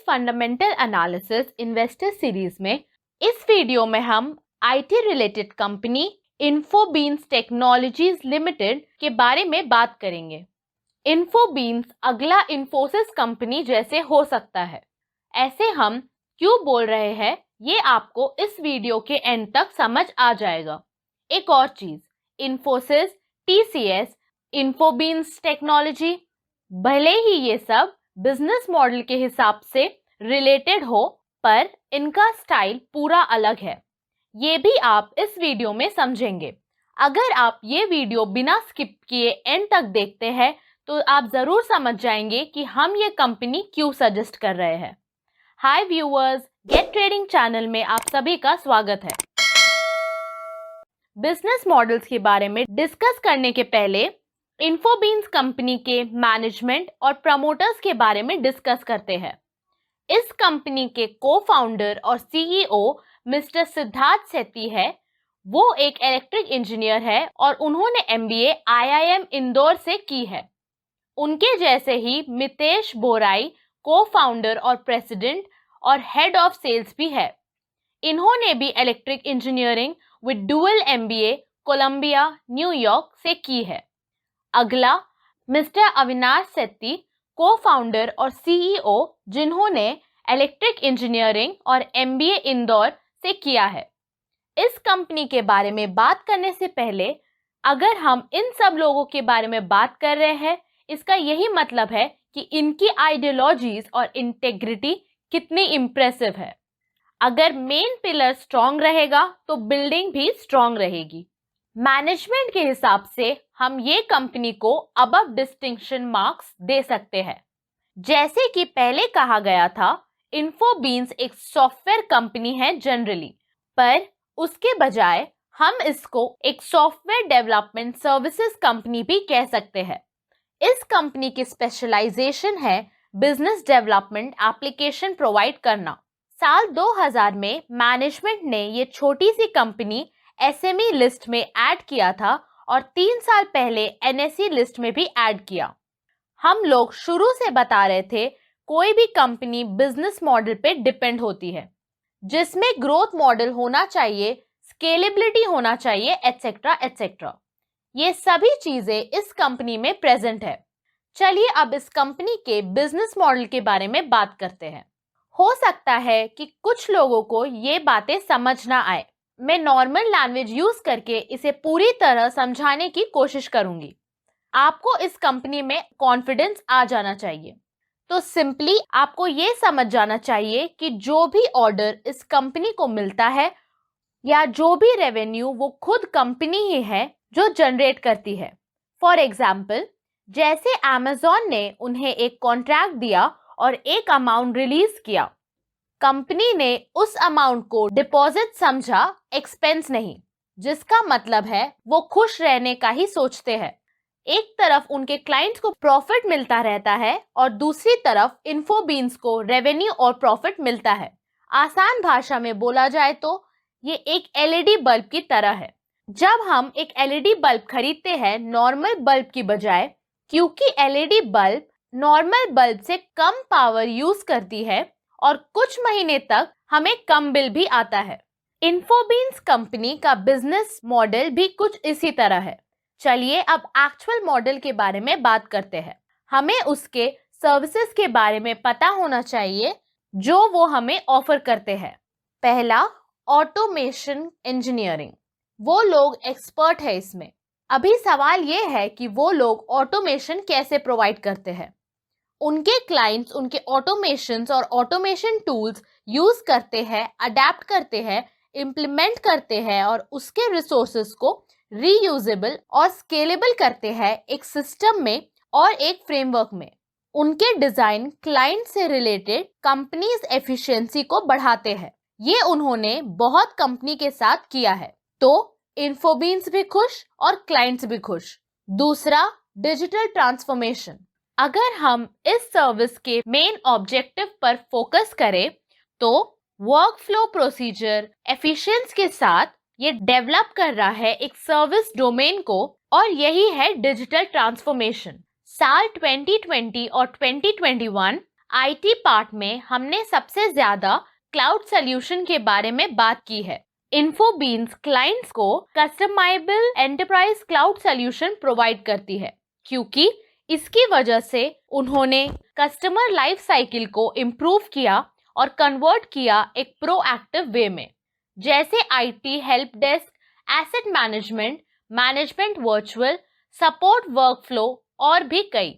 Fundamental analysis investor series में इस video में हम IT related company Infobeans Technologies Limited के बारे में बात करेंगे। इन्फोबीन्स अगला इन्फोसिस कंपनी जैसे हो सकता है। ऐसे हम क्यों बोल रहे हैं ये आपको इस वीडियो के एंड तक समझ आ जाएगा। एक और चीज, इन्फोसिस, टीसीएस, इन्फोबीन्स टेक्नोलॉजी, भले ही ये सब बिजनेस मॉडल के हिसाब से रिलेटेड हो, पर इनका स्टाइल पूरा अलग है। ये भी आप इस वीडियो में समझेंगे। अगर आप ये वीडियो बिना स्किप किए एंड तक देखते हैं तो आप जरूर समझ जाएंगे कि हम ये कंपनी क्यों सजेस्ट कर रहे हैं। Hi viewers, get trading channel में आप सभी का स्वागत है। बिजनेस मॉडल्स के बारे में डिस्कस करने के पहले इन्फोबीन्स कंपनी के मैनेजमेंट और प्रमोटर्स के बारे में डिस्कस करते हैं। इस कंपनी के को-फाउंडर और सीईओ मिस्टर सिद्धार्थ सेठी है। वो एक इलेक्ट्रिक इंजीनियर है और उन्होंने एमबीए आईआईएम इंदौर से की है। उनके जैसे ही मितेश बोराई को-फाउंडर और प्रेसिडेंट और हेड ऑफ सेल्स भी है। इन्होंने भी electric engineering with dual MBA Columbia, New York से की है। अगला मिस्टर अविनाश सेठी, को-फाउंडर और सीईओ, जिन्होंने इलेक्ट्रिक इंजीनियरिंग और एमबीए इंदौर से किया है। इस कंपनी के बारे में बात करने से पहले अगर हम इन सब लोगों के बारे में बात कर रहे हैं, इसका यही मतलब है कि इनकी आइडियोलॉजीज और इंटेग्रिटी कितनी इम्प्रेसिव है। अगर मेन पिलर स्ट्रांग रहेगा तो बिल्डिंग भी स्ट्रांग रहेगी। मैनेजमेंट के हिसाब से हम ये कंपनी को अबव डिस्टिंक्शन मार्क्स दे सकते हैं। जैसे कि पहले कहा गया था, इन्फोबीन्स एक सॉफ्टवेयर कंपनी है जनरली, पर उसके बजाय हम इसको एक सॉफ्टवेयर डेवलपमेंट सर्विसेज कंपनी भी कह सकते हैं। इस कंपनी की स्पेशलाइजेशन है बिजनेस डेवलपमेंट एप्लीकेशन प्रोवाइड करना। साल 2000 में मैनेजमेंट ने ये छोटी सी कंपनी एसएमई लिस्ट में ऐड किया था और 3 साल पहले एनएसई लिस्ट में भी ऐड किया। हम लोग शुरू से बता रहे थे कोई भी कंपनी बिजनेस मॉडल पे डिपेंड होती है, जिसमें ग्रोथ मॉडल होना चाहिए, स्केलेबिलिटी होना चाहिए, एटसेट्रा एटसेट्रा। ये सभी चीजें इस कंपनी में प्रेजेंट है। चलिए अब इस कंपनी के बिजनेस मॉडल के बारे में बात करते हैं। हो सकता है कि कुछ लोगों को ये बातें समझ ना आए। मैं नॉर्मल लैंग्वेज यूज करके इसे पूरी तरह समझाने की कोशिश करूंगी। आपको इस कंपनी में कॉन्फिडेंस आ जाना चाहिए। तो सिंपली आपको ये समझ जाना चाहिए कि जो भी ऑर्डर इस कंपनी को मिलता है या जो भी रेवेन्यू, वो खुद कंपनी ही है जो जनरेट करती है। फॉर एग्जाम्पल, जैसे अमेज़न ने उन्हें एक कॉन्ट्रैक्ट दिया और एक अमाउंट रिलीज किया, कंपनी ने उस अमाउंट को डिपॉजिट समझा, एक्सपेंस नहीं, जिसका मतलब है वो खुश रहने का ही सोचते हैं। एक तरफ उनके क्लाइंट्स को प्रॉफिट मिलता रहता है और दूसरी तरफ इन्फोबीन्स को रेवेन्यू और प्रॉफिट मिलता है। आसान भाषा में बोला जाए तो ये एक एलईडी बल्ब की तरह है। जब हम एक एलईडी बल्ब खरीदते हैं नॉर्मल बल्ब की बजाय, क्योंकि एलईडी बल्ब नॉर्मल बल्ब से कम पावर यूज करती है और कुछ महीने तक हमें कम बिल भी आता है। इन्फोबीन्स कंपनी का बिजनेस मॉडल भी कुछ इसी तरह है। चलिए अब एक्चुअल मॉडल के बारे में बात करते हैं। हमें उसके सर्विसेज के बारे में पता होना चाहिए जो वो हमें ऑफर करते हैं। पहला, ऑटोमेशन इंजीनियरिंग। वो लोग एक्सपर्ट है इसमें। अभी सवाल ये है कि वो लोग ऑटोमेशन कैसे प्रोवाइड करते हैं। उनके क्लाइंट्स उनके ऑटोमेशंस और ऑटोमेशन टूल्स यूज करते हैं, अडेप्ट करते हैं, इम्प्लीमेंट करते हैं और उसके रिसोर्सेज को रीयूजेबल और स्केलेबल करते हैं एक सिस्टम में और एक फ्रेमवर्क में। उनके डिजाइन क्लाइंट से रिलेटेड कंपनीज एफिशिएंसी को बढ़ाते हैं। ये उन्होंने बहुत कंपनी के साथ किया है, तो इन्फोबीन्स भी खुश और क्लाइंट्स भी खुश। दूसरा, डिजिटल ट्रांसफॉर्मेशन। अगर हम इस सर्विस के मेन ऑब्जेक्टिव पर फोकस करें तो वर्क फ्लो प्रोसीजर एफिशिएंसी के साथ ये डेवलप कर रहा है एक सर्विस डोमेन को, और यही है डिजिटल ट्रांसफॉर्मेशन। साल 2020 और 2021 आईटी पार्ट में हमने सबसे ज्यादा क्लाउड सॉल्यूशन के बारे में बात की है। इन्फोबीन्स क्लाइंट्स को customisable enterprise cloud solution provide करती है, क्योंकि इसकी वजह से उन्होंने कस्टमर लाइफ साइकिल को इम्प्रूव किया और कन्वर्ट किया एक प्रोएक्टिव वे में, जैसे IT help desk, asset management virtual support workflow और भी कई।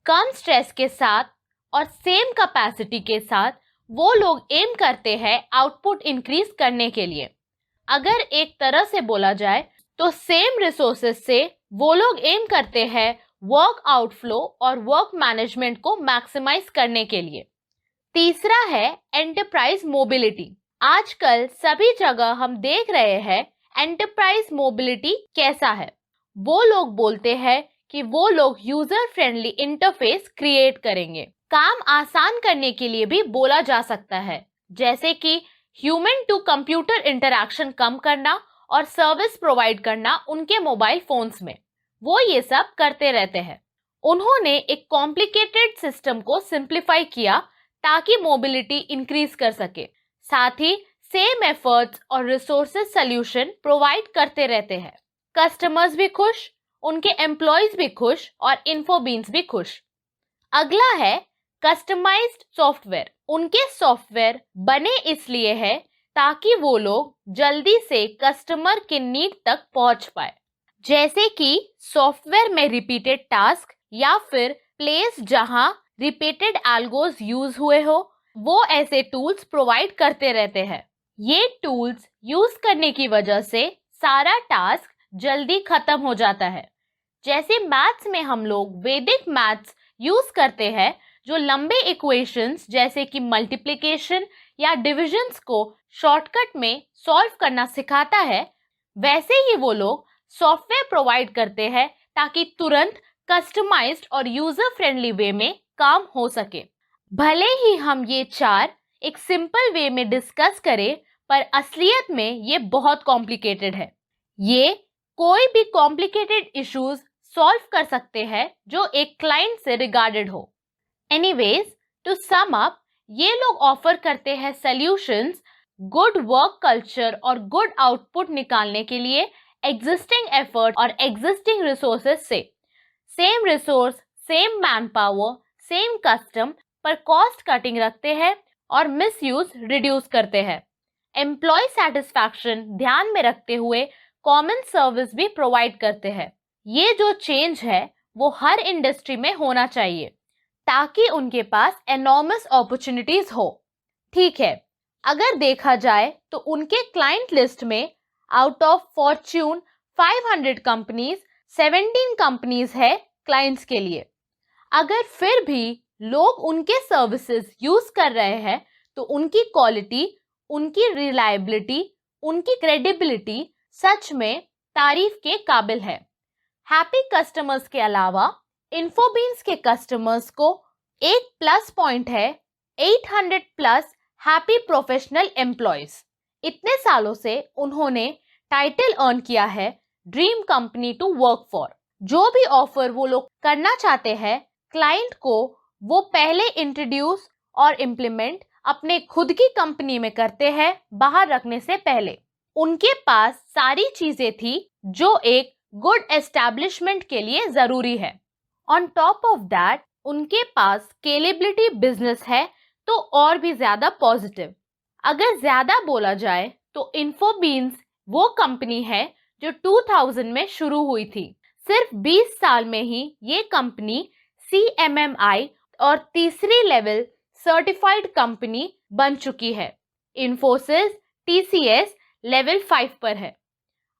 कम स्ट्रेस के साथ और सेम कैपेसिटी के साथ वो लोग एम करते हैं आउटपुट इंक्रीज करने के लिए। अगर एक तरह से बोला जाए तो सेम रिसोर्सेज से वो लोग एम करते हैं वर्क आउटफ्लो और वर्क मैनेजमेंट को मैक्सिमाइज करने के लिए। तीसरा है एंटरप्राइज मोबिलिटी। आजकल सभी जगह हम देख रहे हैं एंटरप्राइज मोबिलिटी कैसा है। वो लोग बोलते हैं कि वो लोग यूजर फ्रेंडली इंटरफेस क्रिएट करेंगे। काम आसान करने के लिए भी बोला जा सकता है, जैसे कि ह्यूमन टू कंप्यूटर इंटरैक्शन कम करना और सर्विस प्रोवाइड करना उनके मोबाइल फोन्स में। वो ये सब करते रहते हैं। उन्होंने एक कॉम्प्लिकेटेड सिस्टम को सिंप्लीफाई किया ताकि मोबिलिटी इंक्रीज कर सके। साथ ही सेम एफर्ट्स और रिसोर्सेज सॉल्यूशन प्रोवाइड करते रहते हैं। कस्टमर्स भी खुश, उनके एम्प्लॉयज भी खुश और इन्फोबीन्स भी खुश। अगला है कस्टमाइज्ड सॉफ्टवेयर। उनके सॉफ्टवेयर बने इसलिए है ताकि वो लोग जल्दी से कस्टमर के नीड तक पहुंच पाए, जैसे कि सॉफ्टवेयर में रिपीटेड टास्क या फिर प्लेस जहां रिपीटेड एल्गोस यूज हुए हो, वो ऐसे टूल्स प्रोवाइड करते रहते हैं। ये टूल्स यूज करने की वजह से सारा टास्क जल्दी खत्म हो जाता है। जैसे मैथ्स में हम लोग वैदिक मैथ्स यूज करते हैं जो लंबे इक्वेशंस जैसे कि मल्टीप्लिकेशन या डिविजन्स को शॉर्टकट में सॉल्व करना सिखाता है, वैसे ही वो लोग सॉफ्टवेयर प्रोवाइड करते हैं ताकि तुरंत कस्टमाइज्ड और यूजर फ्रेंडली वे में काम हो सके। भले ही हम ये चार एक सिंपल वे में डिस्कस करें, पर असलियत में ये बहुत कॉम्प्लिकेटेड है। ये कोई भी कॉम्प्लिकेटेड इश्यूज सॉल्व कर सकते हैं जो एक क्लाइंट से रिगार्डेड हो। एनीवेज, टू सम अप, ये लोग ऑफर करते हैं सॉल्यूशंस गुड वर्क कल्चर और गुड आउटपुट निकालने के लिए एग्जिस्टिंग एफर्ट और एग्जिस्टिंग रिसोर्सेज से। Same resource, same man power, same custom पर कॉस्ट कटिंग रखते हैं और मिसयूज रिड्यूस करते हैं। एम्प्लॉय सेटिस्फैक्शन ध्यान में रखते हुए कॉमन सर्विस भी प्रोवाइड करते हैं। ये जो चेंज है वो हर इंडस्ट्री में होना चाहिए ताकि उनके पास एनॉर्मस अपॉर्चुनिटीज हो। ठीक है, अगर देखा जाए तो उनके क्लाइंट लिस्ट में out of Fortune 500 companies 17 companies है क्लाइंट्स के लिए। अगर फिर भी लोग उनके सर्विसेज यूज कर रहे हैं तो उनकी क्वालिटी, उनकी रिलायबिलिटी, उनकी क्रेडिबिलिटी सच में तारीफ के काबिल है। हैप्पी कस्टमर्स के अलावा इन्फोबीन्स के कस्टमर्स को एक प्लस पॉइंट है 800 प्लस हैप्पी प्रोफेशनल एम्प्लॉयज। इतने सालों से उन्होंने टाइटल अर्न किया है dream company to work for. जो भी ऑफर वो लोग करना चाहते हैं क्लाइंट को, वो पहले इंट्रोड्यूस और इम्प्लीमेंट अपने खुद की कंपनी में करते हैं बाहर रखने से पहले। उनके पास सारी चीजें थी जो एक गुड एस्टैब्लिशमेंट के लिए जरूरी है। ऑन टॉप ऑफ दैट उनके पास स्केलेबिलिटी बिजनेस है तो और भी ज्यादा पॉजिटिव। अगर ज्यादा बोला जाए तो इन्फोबीन्स वो कंपनी है जो 2000 में शुरू हुई थी। सिर्फ 20 साल में ही ये कंपनी CMMI और तीसरी लेवल सर्टिफाइड कंपनी बन चुकी है। इन्फोसिस TCS लेवल 5 पर है।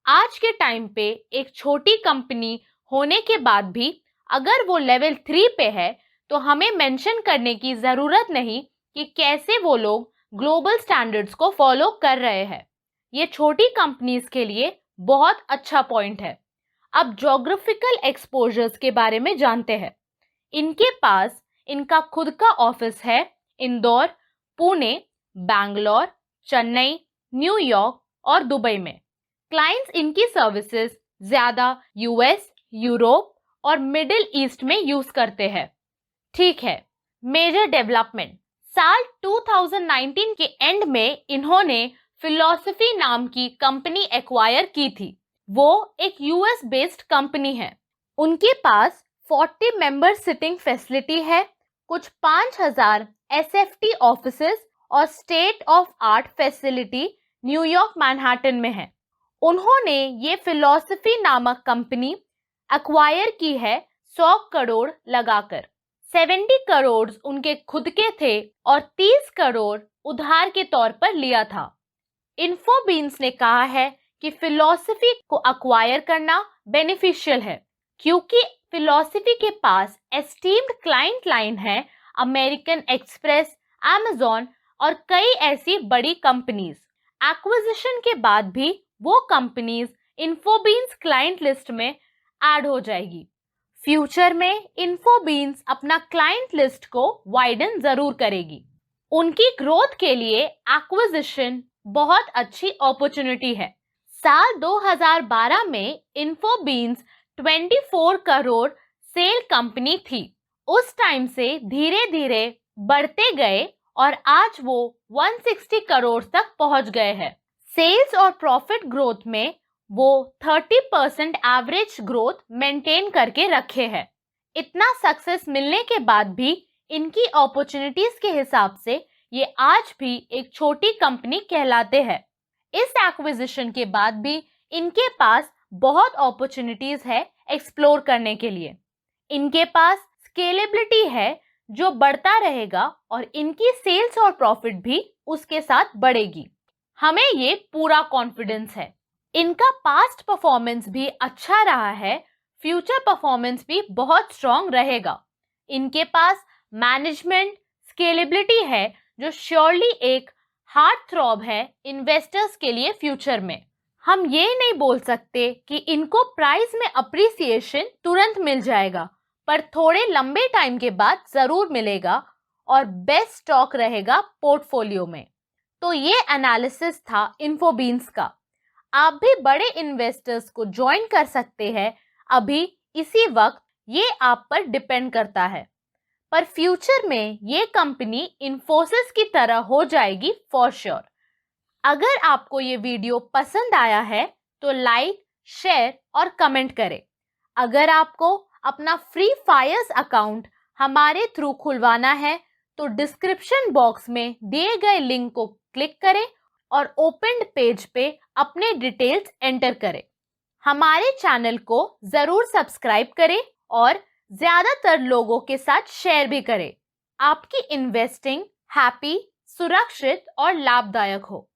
आज के टाइम पे एक छोटी कंपनी होने के बाद भी अगर वो लेवल 3 पे है तो हमें मेंशन करने की जरूरत नहीं कि कैसे वो लोग ग्लोबल स्टैंडर्ड्स को फॉलो कर रहे हैं। ये छोटी कंपनीज के लिए बहुत अच्छा पॉइंट है। अब ज्योग्राफिकल एक्सपोजर्स के बारे में जानते हैं। इनके पास इनका खुद का ऑफिस है इंदौर, पुणे, बैंगलोर, चेन्नई, न्यूयॉर्क और दुबई में। क्लाइंट्स इनकी सर्विसेज ज्यादा US, यूरोप और मिडिल ईस्ट में यूज करते हैं। ठीक है, मेजर डेवलपमेंट। साल 2019 के एंड में इन्होंने फिलॉसफी नाम की कंपनी एक्वायर की थी। वो एक यूएस बेस्ड कंपनी है। उनके पास 40 मेंबर सिटिंग फैसिलिटी है, कुछ 5000 एसएफटी ऑफिसेस और state of art facility New York Manhattan में है। उन्होंने ये फिलॉसफी नामक कंपनी एक्वायर की है 100 करोड़ लगाकर। 70 करोड़ उनके खुद के थे और 30 करोड़ उधार के तौर पर लिया था। इन्फोबीन्स ने कहा है कि फिलॉसफी को एक्वायर करना बेनिफिशियल है क्योंकि फिलॉसफी के पास एस्टीम्ड क्लाइंट लाइन है अमेरिकन एक्सप्रेस, अमेज़न और कई ऐसी बड़ी कंपनीज। एक्विजिशन के बाद भी वो कंपनीज इन्फोबीन्स क्लाइंट लिस्ट में ऐड हो जाएगी। फ्यूचर में इन्फोबीन्स अपना क्लाइंट लिस्ट को वाइडन जरूर करेगी। उनकी ग्रोथ के लिए एक्विजिशन बहुत अच्छी अपॉर्चुनिटी है। साल 2012 में इन्फोबीन्स 24 करोड़ सेल कंपनी थी। उस टाइम से धीरे धीरे बढ़ते गए और आज वो 160 करोड़ तक पहुंच गए हैं। सेल्स और प्रॉफिट ग्रोथ में वो 30% एवरेज ग्रोथ मेंटेन करके रखे हैं। इतना सक्सेस मिलने के बाद भी इनकी अपॉर्चुनिटीज के हिसाब से ये आज भी एक छोटी कंपनी कहलाते हैं। इस एक्विजिशन के बाद भी इनके पास बहुत अपॉर्चुनिटीज है एक्सप्लोर करने के लिए। इनके पास स्केलेबिलिटी है जो बढ़ता रहेगा और इनकी सेल्स और प्रॉफिट भी उसके साथ बढ़ेगी। हमें ये पूरा कॉन्फिडेंस है। इनका पास्ट परफॉर्मेंस भी अच्छा रहा है, फ्यूचर परफॉर्मेंस भी बहुत स्ट्रांग रहेगा। इनके पास मैनेजमेंट स्केलेबिलिटी है जो श्योरली एक हार्ट थ्रॉब है इन्वेस्टर्स के लिए फ्यूचर में। हम ये नहीं बोल सकते कि इनको प्राइस में अप्रिसिएशन तुरंत मिल जाएगा, पर थोड़े लंबे टाइम के बाद जरूर मिलेगा और बेस्ट स्टॉक रहेगा पोर्टफोलियो में। तो ये एनालिसिस था इन्फोबीन्स का। आप भी बड़े इन्वेस्टर्स को ज्वाइन कर सकते हैं अभी इसी वक्त, ये आप पर डिपेंड करता है। पर फ्यूचर में ये कंपनी इन्फोसिस की तरह हो जाएगी फॉर श्योर। अगर आपको ये वीडियो पसंद आया है तो लाइक, शेयर और कमेंट करें। अगर आपको अपना फ्री फायर्स अकाउंट हमारे थ्रू खुलवाना है तो डिस्क्रिप्शन बॉक्स में दिए गए लिंक को क्लिक करें और ओपन्ड पेज पे अपने डिटेल्स एंटर करें। हमारे चैनल को जरूर सब्सक्राइब करें और ज्यादातर लोगों के साथ शेयर भी करें। आपकी इन्वेस्टिंग हैप्पी, सुरक्षित और लाभदायक हो।